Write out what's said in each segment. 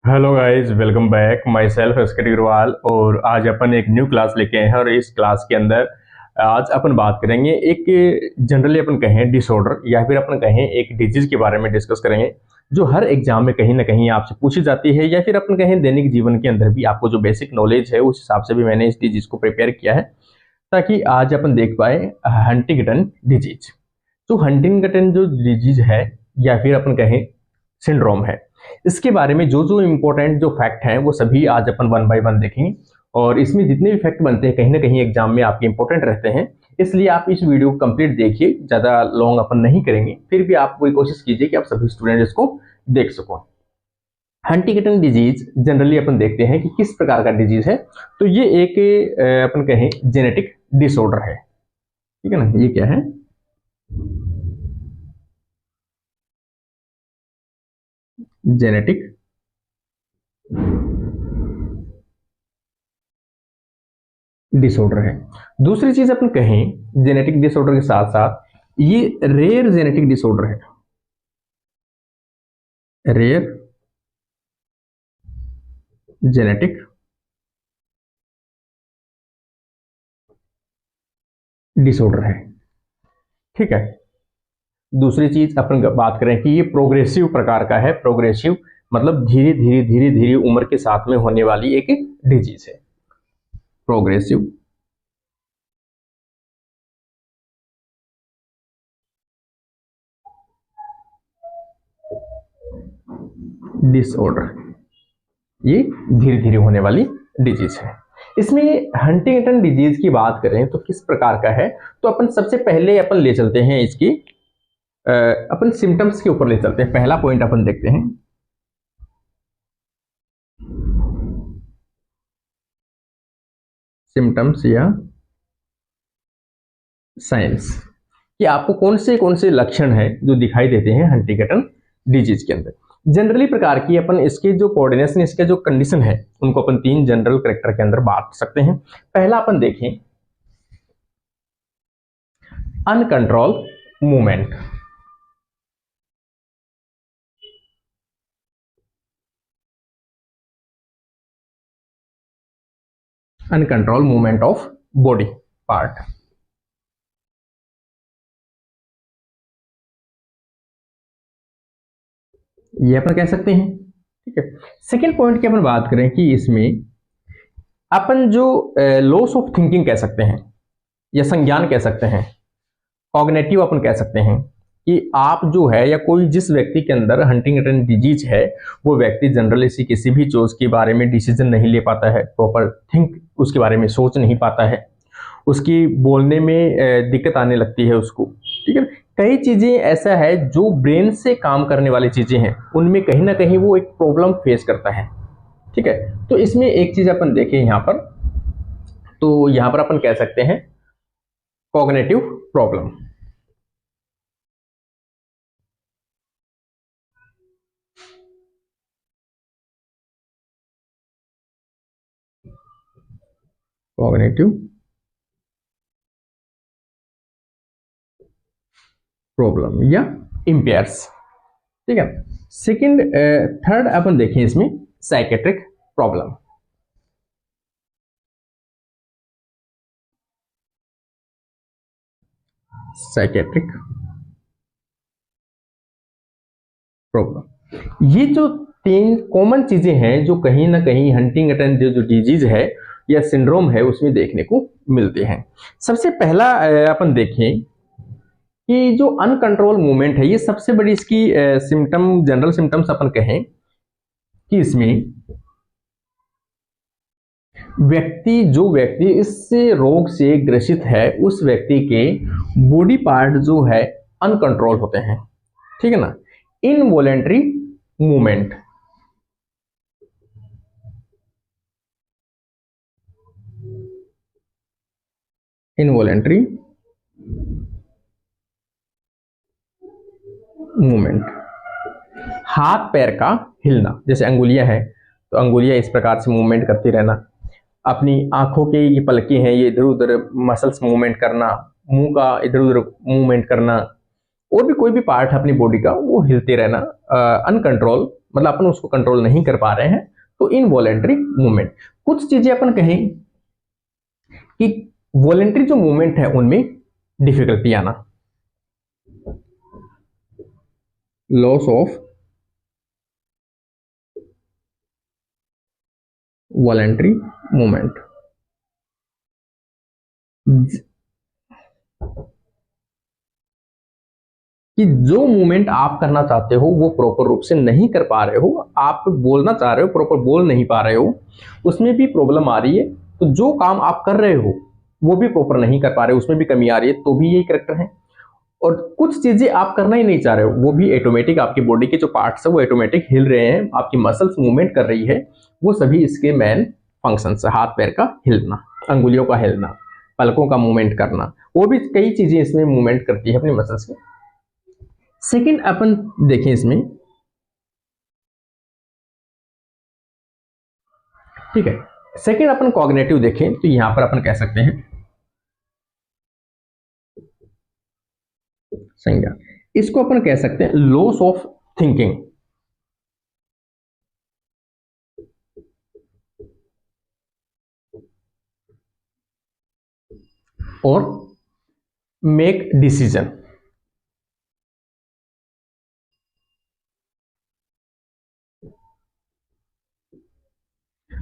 Hello guys, welcome back. Myself SK Agarwal और आज अपन एक न्यू क्लास लेके आए हैं और इस क्लास के अंदर आज अपन बात करेंगे एक जनरली अपन कहें डिसऑर्डर या फिर अपन कहें एक डिजीज के बारे में डिस्कस करेंगे जो हर एग्जाम में कहीं ना कहीं आपसे पूछी जाती है या फिर अपन कहें दैनिक जीवन के अंदर भी आपको जो बेसिक नॉलेज है उस हिसाब से भी मैंने इस डिजीज को प्रिपेयर किया है ताकि आज अपन देख पाए हंटिंगटन डिजीज। तो हंटिंगटन जो डिजीज है या फिर अपन कहें सिंड्रोम है, इसके बारे में जो जो इम्पोर्टेंट जो फैक्ट हैं वो सभी आज अपन वन बाय वन देखेंगे और इसमें जितने भी फैक्ट बनते हैं कहीं ना कहीं एग्जाम में आपके इंपॉर्टेंट रहते हैं। इसलिए आप इस वीडियो को कंप्लीट देखिए, ज़्यादा लॉन्ग अपन नहीं करेंगे, फिर भी आप कोई कोशिश कीजिए कि आप सभी स्टूडेंट इसको देख सको। हंटिंगटन डिजीज जनरली अपन देखते हैं कि किस प्रकार का डिजीज है। तो ये एक अपन कहें जेनेटिक डिसऑर्डर है, ठीक है ना। ये क्या है? जेनेटिक डिसऑर्डर है। दूसरी चीज अपन कहें जेनेटिक डिसऑर्डर के साथ साथ ये रेयर जेनेटिक डिसऑर्डर है। रेयर जेनेटिक डिसऑर्डर है, ठीक है। दूसरी चीज अपन बात करें कि ये प्रोग्रेसिव प्रकार का है। प्रोग्रेसिव मतलब धीरे धीरे धीरे धीरे उम्र के साथ में होने वाली एक डिजीज है। प्रोग्रेसिव डिसऑर्डर, ये धीरे धीरे होने वाली डिजीज है। इसमें हंटिंगटन डिजीज की बात करें तो किस प्रकार का है, तो अपन सबसे पहले अपन ले चलते हैं इसकी अपन सिम्टम्स के ऊपर ले चलते हैं। पहला पॉइंट अपन देखते हैं सिम्टम्स या साइंस कि आपको कौन से लक्षण है जो दिखाई देते हैं हंटिंगटन डिजीज के अंदर। जनरली प्रकार की अपन इसके जो कोऑर्डिनेशन, इसके जो कंडीशन है, उनको अपन तीन जनरल करेक्टर के अंदर बांट सकते हैं। पहला अपन देखें uncontrol movement. Uncontrol movement of body part, ये अपन कह सकते हैं, ठीक है। सेकेंड पॉइंट की अपन बात करें कि इसमें अपन जो लॉस ऑफ थिंकिंग कह सकते हैं या संज्ञान कह सकते हैं, कॉग्निटिव अपन कह सकते हैं कि आप जो है या कोई जिस व्यक्ति के अंदर हंटिंगटन डिजीज है वो व्यक्ति जनरली से किसी भी चीज के बारे में डिसीजन नहीं ले पाता है, प्रॉपर थिंक उसके बारे में सोच नहीं पाता है, उसकी बोलने में दिक्कत आने लगती है उसको, ठीक है। कई चीजें ऐसा है जो ब्रेन से काम करने वाली चीजें हैं उनमें कहीं ना कहीं वो एक प्रॉब्लम फेस करता है, ठीक है। तो इसमें एक चीज अपन देखें यहाँ पर, तो यहाँ पर अपन कह सकते हैं कॉग्निटिव प्रॉब्लम। कॉग्निटिव प्रॉब्लम या इम्पेयर्स, ठीक है। सेकंड थर्ड अपन देखें इसमें साइकेट्रिक प्रॉब्लम। साइकेट्रिक प्रॉब्लम, ये जो तीन कॉमन चीजें हैं जो कहीं ना कहीं हंटिंगटन जो डिजीज है या सिंड्रोम है उसमें देखने को मिलते हैं। सबसे पहला अपन देखें कि जो अनकंट्रोल मूवमेंट है, ये सबसे बड़ी इसकी सिम्टम, जनरल सिम्टम्स अपन कहें कि इसमें जो व्यक्ति इस रोग से ग्रसित है उस व्यक्ति के बॉडी पार्ट जो है अनकंट्रोल होते हैं, ठीक है ना। इनवॉलेंट्री मूवमेंट, इनवॉलेंट्री मूवमेंट, हाथ पैर का हिलना, जैसे अंगुलियां हैं तो अंगुलियां इस प्रकार से मूवमेंट करती रहना, अपनी आंखों के ये पलके हैं ये इधर उधर मसल्स मूवमेंट करना, मुंह का इधर उधर मूवमेंट करना, और भी कोई भी पार्ट है अपनी बॉडी का वो हिलते रहना, अनकंट्रोल, मतलब अपन उसको कंट्रोल नहीं कर पा रहे हैं, तो इनवॉलेंट्री मूवमेंट। कुछ चीजें अपन कहें कि वॉलेंट्री जो मूवमेंट है उनमें डिफिकल्टी आना, लॉस ऑफ वॉलेंट्री मूवमेंट, कि जो मूवमेंट आप करना चाहते हो वो प्रॉपर रूप से नहीं कर पा रहे हो, आप बोलना चाह रहे हो प्रॉपर बोल नहीं पा रहे हो, उसमें भी प्रॉब्लम आ रही है। तो जो काम आप कर रहे हो वो भी प्रॉपर नहीं कर पा रहे हो, उसमें भी कमी आ रही है, तो भी यही करेक्टर है। और कुछ चीजें आप करना ही नहीं चाह रहे हो, वो भी ऑटोमेटिक, आपकी बॉडी के जो पार्ट्स है वो ऑटोमेटिक हिल रहे हैं, आपकी मसल्स मूवमेंट कर रही है, वो सभी इसके मेन फंक्शंस है। हाथ पैर का हिलना, अंगुलियों का हिलना, पलकों का मूवमेंट करना, वो भी कई चीजें इसमें मूवमेंट करती है अपनी मसल्स की। सेकंड अपन देखें इसमें, ठीक है, सेकंड अपन कॉग्निटिव देखें तो यहां पर अपन कह सकते हैं संज्ञा, इसको अपन कह सकते हैं लॉस ऑफ थिंकिंग और मेक डिसीजन।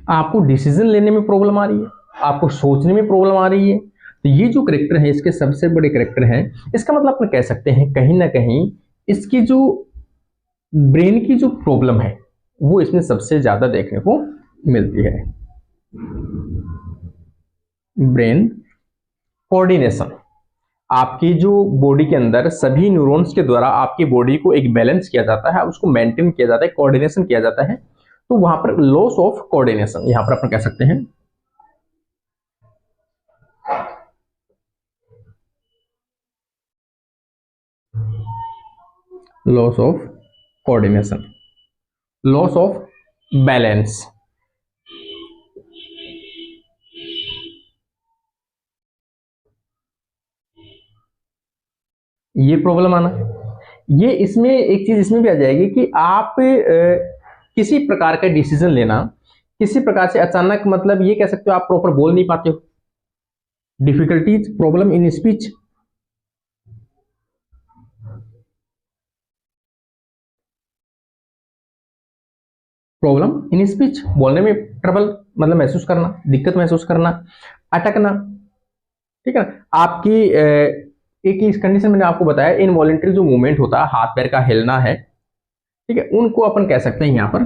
आपको डिसीजन लेने में प्रॉब्लम आ रही है, आपको सोचने में प्रॉब्लम आ रही है, तो ये जो करेक्टर है इसके सबसे बड़े करेक्टर हैं। इसका मतलब अपन कह सकते हैं कहीं ना कहीं इसकी जो ब्रेन की जो प्रॉब्लम है वो इसमें सबसे ज्यादा देखने को मिलती है। ब्रेन कोऑर्डिनेशन, आपकी जो बॉडी के अंदर सभी न्यूरॉन्स के द्वारा आपकी बॉडी को एक बैलेंस किया जाता है, उसको मेंटेन किया जाता है, कोऑर्डिनेशन किया जाता है, तो वहां पर लॉस ऑफ कोऑर्डिनेशन यहां पर अपन कह सकते हैं loss of coordination, loss of balance, ये प्रॉब्लम आना। ये इसमें एक चीज इसमें भी आ जाएगी कि आप किसी प्रकार का डिसीजन लेना, किसी प्रकार से अचानक, मतलब ये कह सकते हो आप प्रॉपर बोल नहीं पाते हो, difficulties problem in speech, problem in speech, बोलने में ट्रबल, मतलब महसूस करना, दिक्कत महसूस करना, अटकना, ठीक है ना। आपकी एक इस कंडीशन मैंने आपको बताया इनवॉलेंट्री जो मूवमेंट होता है, हाथ पैर का हिलना है, ठीक है, उनको अपन कह सकते हैं यहां पर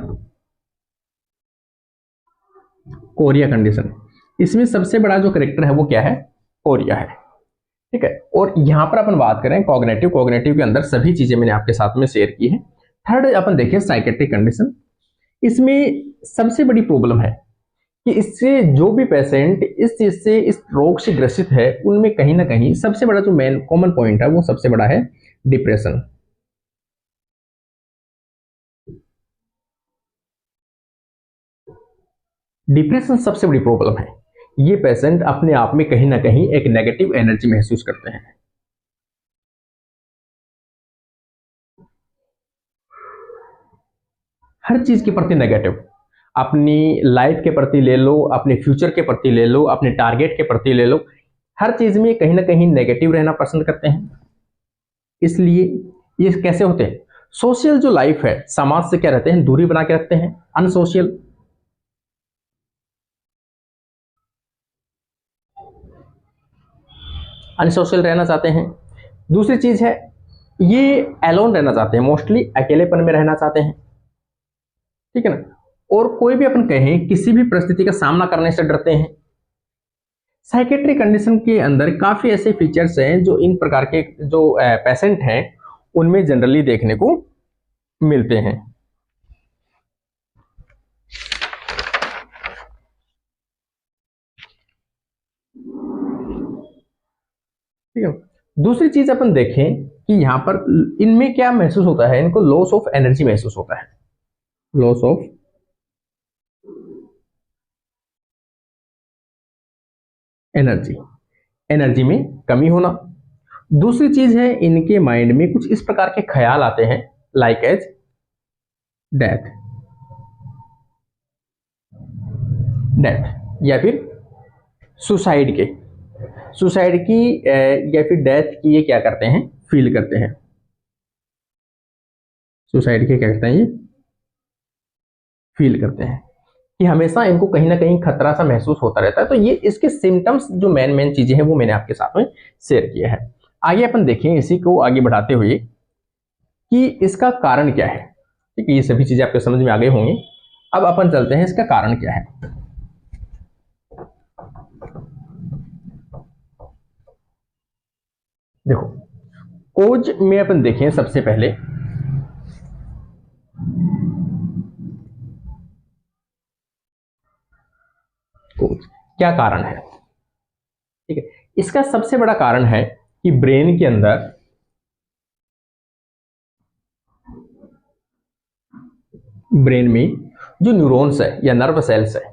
कोरिया कंडीशन। इसमें सबसे बड़ा जो करेक्टर है वो क्या है, कोरिया है, ठीक है। और यहां पर अपन बात करें कॉग्निटिव, कॉग्निटिव के अंदर सभी चीजें मैंने आपके साथ में शेयर की है। थर्ड अपन देखें साइकेट्रिक कंडीशन। इसमें सबसे बड़ी प्रॉब्लम है कि इससे जो भी पेशेंट इस चीज से, इस रोग से ग्रसित है, उनमें कहीं ना कहीं सबसे बड़ा जो मेन कॉमन पॉइंट है वो सबसे बड़ा है डिप्रेशन। डिप्रेशन सबसे बड़ी प्रॉब्लम है। ये पेशेंट अपने आप में कहीं ना कहीं एक नेगेटिव एनर्जी महसूस करते हैं। हर चीज के प्रति नेगेटिव, अपनी लाइफ के प्रति ले लो, अपने फ्यूचर के प्रति ले लो, अपने टारगेट के प्रति ले लो, हर चीज में कहीं ना कहीं नेगेटिव रहना पसंद करते हैं। इसलिए ये कैसे होते हैं, सोशल जो लाइफ है, समाज से क्या रहते हैं, दूरी बना के रखते हैं, अनसोशल, अनसोशल रहना चाहते हैं। दूसरी चीज है ये एलोन रहना चाहते हैं, मोस्टली अकेलेपन में रहना चाहते हैं, ठीक है ना। और कोई भी अपन कहें किसी भी परिस्थिति का सामना करने से डरते हैं। साइकेट्रिक कंडीशन के अंदर काफी ऐसे फीचर्स हैं जो इन प्रकार के जो पेशेंट हैं उनमें जनरली देखने को मिलते हैं। ठीक है, दूसरी चीज अपन देखें कि यहां पर इनमें क्या महसूस होता है, इनको लॉस ऑफ एनर्जी महसूस होता है, लॉस ऑफ एनर्जी, एनर्जी में कमी होना। दूसरी चीज है, इनके माइंड में कुछ इस प्रकार के ख्याल आते हैं, लाइक एज डेथ, डेथ या फिर सुसाइड के, सुसाइड की या फिर डेथ की ये क्या करते हैं, फील करते हैं। सुसाइड के क्या करते हैं, ये फील करते हैं कि हमेशा इनको कहीं ना कहीं खतरा सा महसूस होता रहता है। तो ये इसके सिम्टम्स जो मेन मेन चीजें हैं वो मैंने आपके साथ में शेयर किए हैं। आगे अपन देखें इसी को आगे बढ़ाते हुए कि इसका कारण क्या है। ठीक है, ये सभी चीजें आपके समझ में आ गई होंगी। अब अपन चलते हैं इसका कारण क्या है। देखो, कोज में अपन देखें सबसे पहले, कोज क्या कारण है। ठीक है, इसका सबसे बड़ा कारण है कि ब्रेन के अंदर ब्रेन में जो न्यूरॉन्स है या नर्व सेल्स है,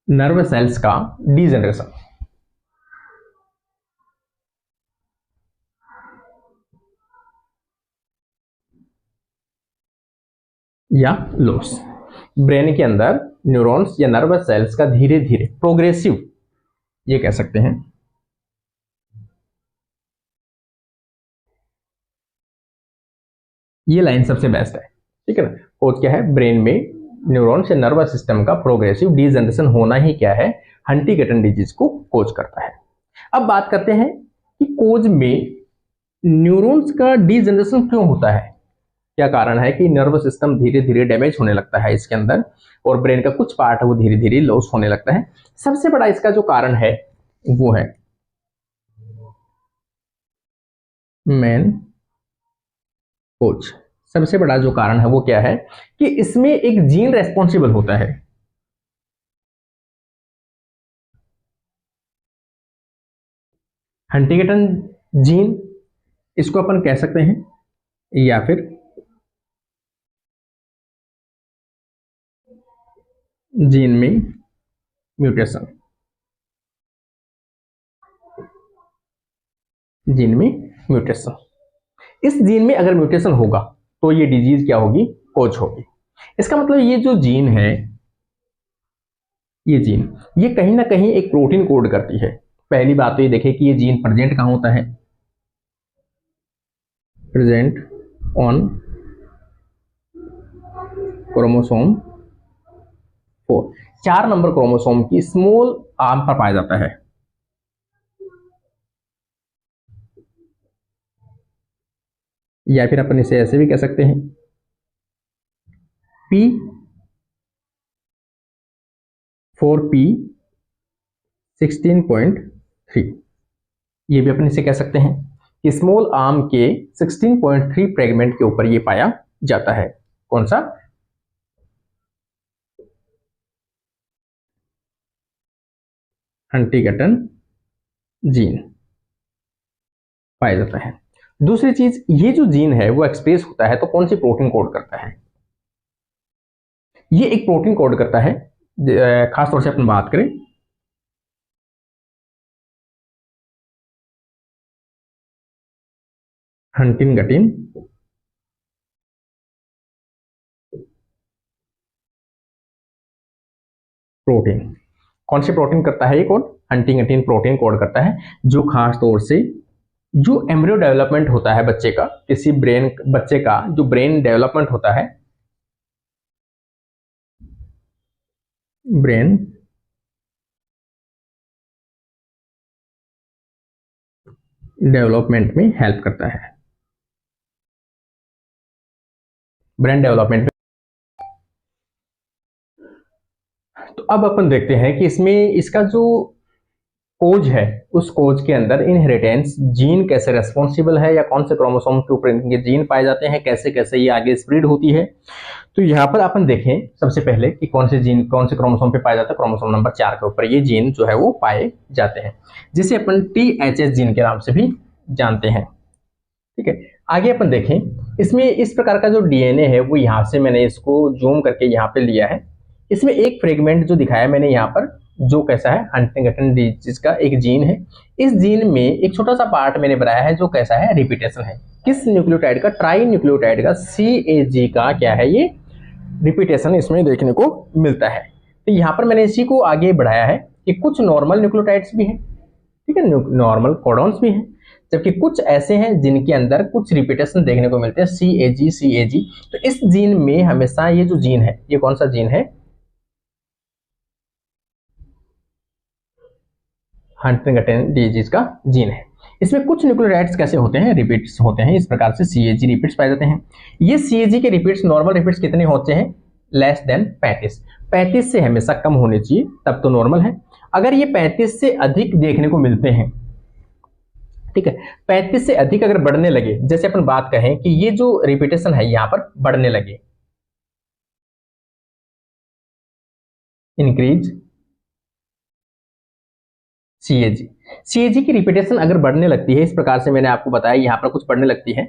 नर्व सेल्स का डीजनरेशन या लॉस, ब्रेन के अंदर न्यूरॉन्स या नर्व सेल्स का धीरे धीरे प्रोग्रेसिव, ये कह सकते हैं, ये लाइन सबसे बेस्ट है। ठीक है ना, कोज क्या है, ब्रेन में न्यूरॉन्स या नर्वस सिस्टम का प्रोग्रेसिव डीजनरेशन होना ही क्या है, हंटिंगटन डिजीज को कोज करता है। अब बात करते हैं कि कोज में न्यूरॉन्स का डीजनरेशन क्यों होता है, क्या कारण है कि नर्वस सिस्टम धीरे धीरे डैमेज होने लगता है इसके अंदर, और ब्रेन का कुछ पार्ट है वो धीरे धीरे लॉस होने लगता है। सबसे बड़ा इसका जो कारण है वो है मेन कोज। सबसे बड़ा जो कारण है वो क्या है कि इसमें एक जीन रेस्पॉन्सिबल होता है, हंटिंगटन जीन इसको अपन कह सकते हैं, या फिर जीन में म्यूटेशन, जीन में म्यूटेशन, इस जीन में अगर म्यूटेशन होगा तो ये डिजीज क्या होगी, कोज होगी। इसका मतलब ये जो जीन है, ये जीन ये कहीं ना कहीं एक प्रोटीन कोड करती है। पहली बात तो ये देखें कि ये जीन प्रेजेंट कहां होता है, present on chromosome 4, 4 number chromosome की स्मॉल आर्म पर पाया जाता है। या फिर अपन इसे ऐसे भी कह सकते हैं, P 4P 16.3, ये भी अपन इसे कह सकते हैं कि स्मॉल आर्म के 16.3 फ्रेगमेंट के ऊपर ये पाया जाता है। कौन सा, हंटिंगटन जीन पाया जाता है। दूसरी चीज, ये जो जीन है वो एक्सप्रेस होता है तो कौन सी प्रोटीन कोड करता है, ये एक प्रोटीन कोड करता है। खास तौर से अपन बात करें हंटिंगटिन प्रोटीन, कौन सी प्रोटीन करता है ये कोड, हंटिंगटिन प्रोटीन कोड करता है, जो खास तौर से जो एम्ब्रियो डेवलपमेंट होता है बच्चे का, किसी ब्रेन बच्चे का जो ब्रेन डेवलपमेंट होता है, ब्रेन डेवलपमेंट में हेल्प करता है, ब्रेन डेवलपमेंट में। तो अब अपन देखते हैं कि इसमें इसका जो कोज है, उस कोज के अंदर इनहेरिटेंस जीन कैसे रेस्पॉन्सिबल है, या कौन से क्रोमोसोम के ऊपर इनके जीन पाए जाते हैं, कैसे कैसे ये आगे स्प्रेड होती है। तो यहाँ पर अपन देखें सबसे पहले कि कौन से जीन कौन से क्रोमोसोम पे पाया जाता है, क्रोमोसोम नंबर 4 के ऊपर ये जीन जो है वो पाए जाते हैं, जिसे अपन THS जीन के नाम से भी जानते हैं। ठीक है, आगे अपन देखें, इसमें इस प्रकार का जो डीएनए है वो यहाँ से मैंने इसको जूम करके यहाँ पे लिया है। इसमें एक फ्रेगमेंट जो दिखाया मैंने यहाँ पर, जो कैसा है, हंटिंगटन डिजीज का एक जीन है। इस जीन में एक छोटा सा पार्ट मैंने बनाया है जो कैसा है, रिपीटेशन है। किस न्यूक्लियोटाइड का, ट्राई न्यूक्लियोटाइड का, CAG का क्या है, ये रिपीटेशन इसमें देखने को मिलता है। तो यहाँ पर मैंने इसी को आगे बढ़ाया है कि कुछ नॉर्मल न्यूक्लियोटाइड्स भी हैं, ठीक है, नॉर्मल कोडॉन्स भी हैं, जबकि कुछ ऐसे हैं जिनके अंदर कुछ रिपीटेशन देखने को मिलते हैं, CAG। तो इस जीन में हमेशा ये जो जीन है, ये कौन सा जीन है, हंटिंगटन डिजीज का जीन है। इसमें कुछ न्यूक्लियोटाइड्स कैसे होते हैं, रिपीट्स होते हैं, इस प्रकार से CAG रिपीट्स पाए जाते हैं। ये CAG के रिपीट्स, नॉर्मल रिपीट्स कितने होते हैं, लेस देन 35 से हमेशा कम होने चाहिए, तब तो नॉर्मल है। अगर ये 35 से अधिक देखने को मिलते हैं, ठीक है, 35 से अधिक अगर बढ़ने लगे, जैसे अपन बात कहें कि ये जो रिपीटेशन है यहां पर बढ़ने लगे, इंक्रीज CAG की रिपीटेशन अगर बढ़ने लगती है, इस प्रकार से मैंने आपको बताया यहां पर कुछ बढ़ने लगती है,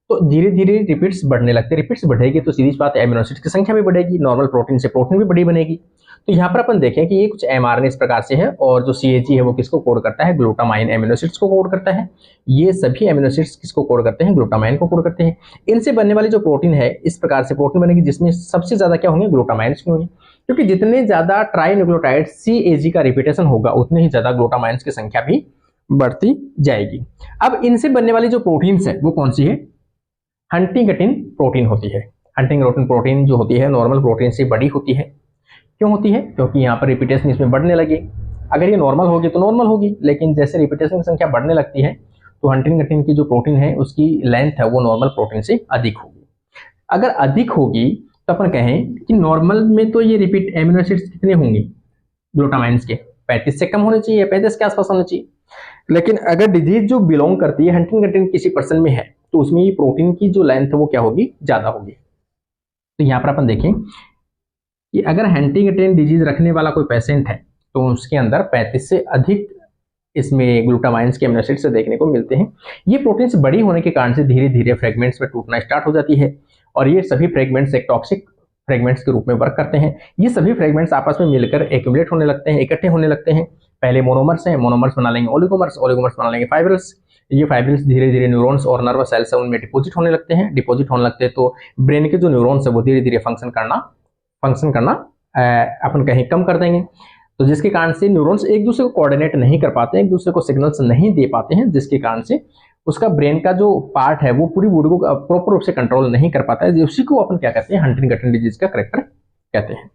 तो धीरे धीरे रिपीट्स बढ़ने लगते हैं। रिपीट्स बढ़ेगी तो सीधी बात एमिनो एसिड्स की संख्या भी बढ़ेगी, नॉर्मल प्रोटीन से प्रोटीन भी बड़ी बनेगी। तो यहाँ पर अपन देखें कि ये कुछ mRNA इस प्रकार से है, और जो CAG है वो किसको कोड करता है, ग्लूटामाइन एमिनो एसिड्स को कोड करता है। ये सभी एमिनो एसिड्स किसको कोड करते हैं, ग्लूटामाइन को कोड करते हैं। इनसे बनने वाली जो प्रोटीन है, इस प्रकार से प्रोटीन बनेगी जिसमें सबसे ज्यादा क्या होंगे, ग्लूटामाइन्स होंगे, क्योंकि जितने ज्यादा ट्राई न्यूक्लियोटाइड CAG का रिपीटेशन होगा उतने ही ज्यादा ग्लूटामाइन्स की संख्या भी बढ़ती जाएगी। अब इनसे बनने वाली जो प्रोटीन्स है वो कौन सी है, हंटिंगटिन प्रोटीन होती है। हंटिंगटिन प्रोटीन जो होती है नॉर्मल प्रोटीन से बड़ी होती है। क्यों होती है, क्योंकि यहाँ पर रिपीटेशन इसमें बढ़ने लगे। अगर ये नॉर्मल होगी तो नॉर्मल होगी, लेकिन जैसे रिपीटेशन की संख्या बढ़ने लगती है तो हंटिंगटिन की जो प्रोटीन है उसकी लेंथ है वो नॉर्मल प्रोटीन से अधिक होगी। अगर अधिक होगी तो अपन कहें कि नॉर्मल में तो ये रिपीट एमिनो एसिड्स कितने होंगे, ग्लूटामाइन्स के 35 से कम होने चाहिए, 35 के आसपास होने चाहिए। लेकिन अगर डिजीज जो बिलोंग करती है हंटिंगटिन किसी पर्सन में है, तो उसमें ये प्रोटीन की जो लेंथ है वो क्या होगी, ज्यादा होगी। तो यहाँ पर अपन देखें कि अगर हंटिंगटिन डिजीज रखने वाला कोई पेशेंट है तो उसके अंदर 35 से अधिक इसमें ग्लूटामाइन्स के एमिनो एसिड्स देखने को मिलते हैं। ये प्रोटीन्स बड़ी होने के कारण से धीरे धीरे फ्रेगमेंट्स में टूटना स्टार्ट हो जाती है, और ये सभी फ्रेगमेंट्स एक टॉक्सिक फ्रेगमेंट्स के रूप में वर्क करते हैं। ये सभी फ्रेगमेंट्स आपस में मिलकर एक्यूमुलेट होने लगते हैं, इकट्ठे होने लगते हैं। पहले मोनोमर्स हैं, मोनोमर्स बना लेंगे ओलिगोमर्स, ओलिगोमर्स बना लेंगे फाइब्रिल्स। ये फाइब्रिल्स धीरे धीरे न्यूरॉन्स और नर्वस सेल्स है उनमें डिपॉजिट होने लगते हैं। डिपॉजिट होने लगते हैं तो ब्रेन के जो न्यूरॉन्स है वो धीरे धीरे फंक्शन करना अपन कहीं कम कर देंगे। तो जिसके कारण से न्यूरॉन्स एक दूसरे को कोऑर्डिनेट नहीं कर पाते हैं, एक दूसरे को सिग्नल्स नहीं दे पाते हैं, जिसके कारण से उसका ब्रेन का जो पार्ट है वो पूरी बॉडी को प्रॉपर रूप से कंट्रोल नहीं कर पाता है। उसी को अपन क्या कहते हैं, हंटिंगटन डिजीज का करेक्टर कहते हैं,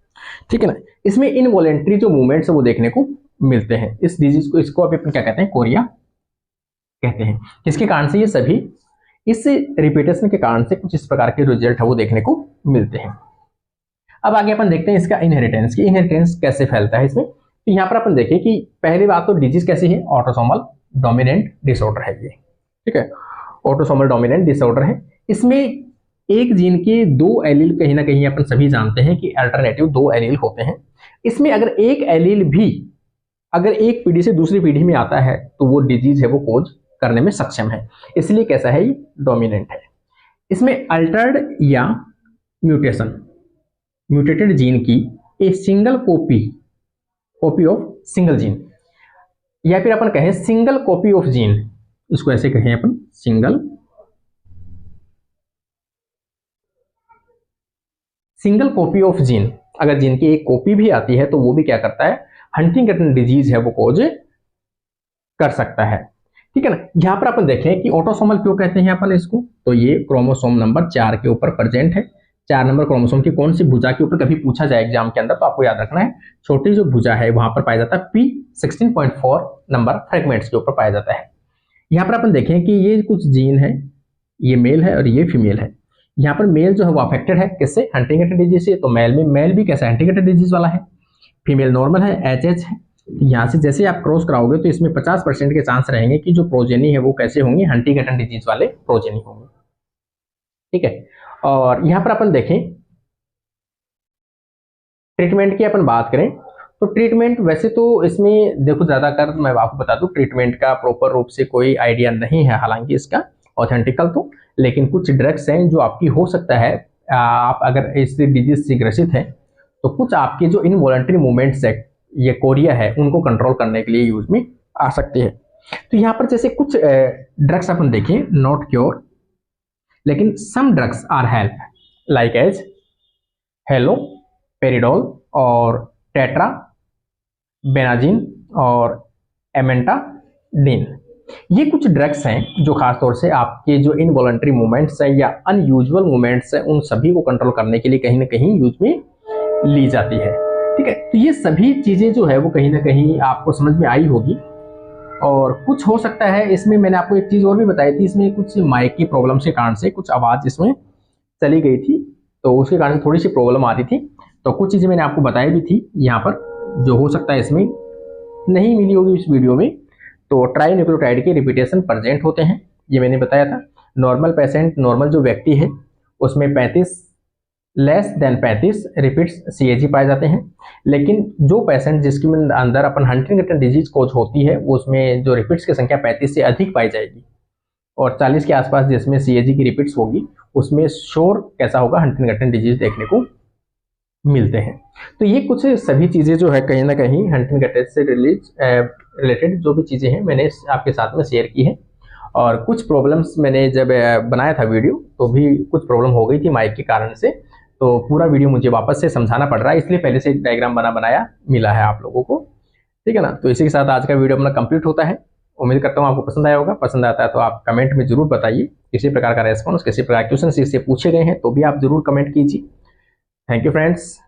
ठीक है ना। इसमें इनवॉलेंट्री जो मूवमेंट्स है वो देखने को मिलते हैं। इस डिजीज को, इसको अभी अपन क्या कहते हैं, कोरिया कहते हैं। इसके कारण से ये सभी इस रिपीटेशन के कारण से कुछ इस प्रकार के रिजल्ट है वो देखने को मिलते हैं। अब आगे अपन देखते हैं इसका इनहेरिटेंस की, इनहेरिटेंस कैसे फैलता है इसमें। तो यहाँ पर अपन देखें कि पहली बात तो डिजीज कैसी है, ऑटोसोमल डोमिनेंट डिसऑर्डर है ये, ठीक है, ऑटोसोमल डोमिनेंट डिसऑर्डर है। इसमें एक जीन के दो एलील, कहीं ना कहीं अपन सभी जानते हैं कि अल्टरनेटिव दो एलील होते हैं। इसमें अगर एक एलील भी अगर एक पीढ़ी से दूसरी पीढ़ी में आता है तो वो डिजीज है वो कोज करने में सक्षम है, इसलिए कैसा है, ये डोमिनेंट है। इसमें अल्टर्ड या म्यूटेटेड जीन की a single copy of single gene, या फिर अपन कहें सिंगल कॉपी ऑफ जीन, इसको ऐसे कहें अपन सिंगल कॉपी ऑफ जीन। अगर जीन की एक कॉपी भी आती है तो वो भी क्या करता है, हंटिंगटन डिजीज है वो कोज कर सकता है, ठीक है ना। यहां पर अपन देखें कि ऑटोसोमल क्यों कहते हैं अपन इसको, तो ये क्रोमोसोम नंबर 4 के ऊपर प्रेजेंट है। 4 नंबर क्रोमोसोम की कौन सी भुजा के ऊपर कभी पूछा जाए एग्जाम के अंदर तो आपको याद रखना है, छोटी जो भुजा है वहां पर पाया जाता है P16.4 नंबर फ्रेगमेंट्स के ऊपर पाया जाता है। यहाँ पर अपन देखें कि ये कुछ जीन है, ये मेल है और ये फीमेल है। यहाँ पर मेल जो है वो अफेक्टेड है किससे, हंटिंगटन डिजीज से। तो मेल में मेल भी कैसा हंटिंगटन डिजीज वाला है, फीमेल नॉर्मल है, HH है। यहाँ से जैसे आप क्रॉस कराओगे तो इसमें 50% के चांस रहेंगे कि जो प्रोजेनी है वो कैसे होंगे, हंटिंगटन डिजीज वाले प्रोजेनी होंगे, ठीक है। और यहाँ पर अपन देखें ट्रीटमेंट की अपन बात करें तो ट्रीटमेंट वैसे तो इसमें देखो ज्यादातर मैं आपको बता दूं ट्रीटमेंट का प्रॉपर रूप से कोई आइडिया नहीं है हालांकि इसका, ऑथेंटिकल तो, लेकिन कुछ ड्रग्स हैं जो आपकी हो सकता है आप अगर इस डिजीज से ग्रसित हैं तो कुछ आपके जो इनवॉलंटरी मूवमेंट्स है, ये कोरिया है, उनको कंट्रोल करने के लिए यूज में आ सकती है। तो यहाँ पर जैसे कुछ ड्रग्स अपन देखें, नॉट क्योर, लेकिन some drugs are help like as haloperidol और टेट्रा बेनाजिन और एमेंटाडिन। ये कुछ ड्रग्स हैं जो खासतौर से आपके जो इनवॉलंटरी मूवमेंट्स हैं या अनयूजुअल मूवमेंट्स हैं उन सभी को कंट्रोल करने के लिए कहीं ना कहीं यूज में ली जाती है। ठीक है, तो ये सभी चीजें जो है वो कहीं ना कहीं आपको समझ में आई होगी। और कुछ हो सकता है इसमें, मैंने आपको एक चीज और भी बताई थी, इसमें कुछ माइक की प्रॉब्लम के कारण से कुछ आवाज इसमें चली गई थी, तो उसके कारण थोड़ी सी प्रॉब्लम आ रही थी। तो कुछ चीजें मैंने आपको बताई भी थी यहाँ पर, जो हो सकता है इसमें नहीं मिली होगी इस वीडियो में। तो ट्राई न्यूक्लियोटाइड के रिपीटेशन प्रेजेंट होते हैं, ये मैंने बताया था। नॉर्मल पेशेंट, नॉर्मल जो व्यक्ति है उसमें 35 लेस देन 35 रिपीट्स सीएजी पाए जाते हैं। लेकिन जो पेशेंट जिसके अंदर अपन हंटिंगटन डिजीज कोज होती है उसमें जो रिपीट्स की संख्या 35 से अधिक पाई जाएगी, और 40 के आसपास जिसमें सीएजी की रिपीट्स होगी उसमें श्योर कैसा होगा, हंटिंगटन डिजीज देखने को मिलते हैं। तो ये कुछ सभी चीज़ें जो है कहीं ना कहीं हंटिंगटन से रिलेटेड जो भी चीज़ें हैं मैंने आपके साथ में शेयर की है। और कुछ प्रॉब्लम्स मैंने जब बनाया था वीडियो तो भी कुछ प्रॉब्लम हो गई थी माइक के कारण से, तो पूरा वीडियो मुझे वापस से समझाना पड़ रहा है, इसलिए पहले से डायग्राम बनाया मिला है आप लोगों को। ठीक है ना, तो इसी के साथ आज का वीडियो अपना कंप्लीट होता है। उम्मीद करता हूँ आपको पसंद आया होगा। पसंद आता है तो आप कमेंट में जरूर बताइए, किसी प्रकार का रेस्पॉन्स, किसी प्रकार के क्वेश्चन इससे पूछे गए हैं तो भी आप जरूर कमेंट कीजिए। Thank you friends.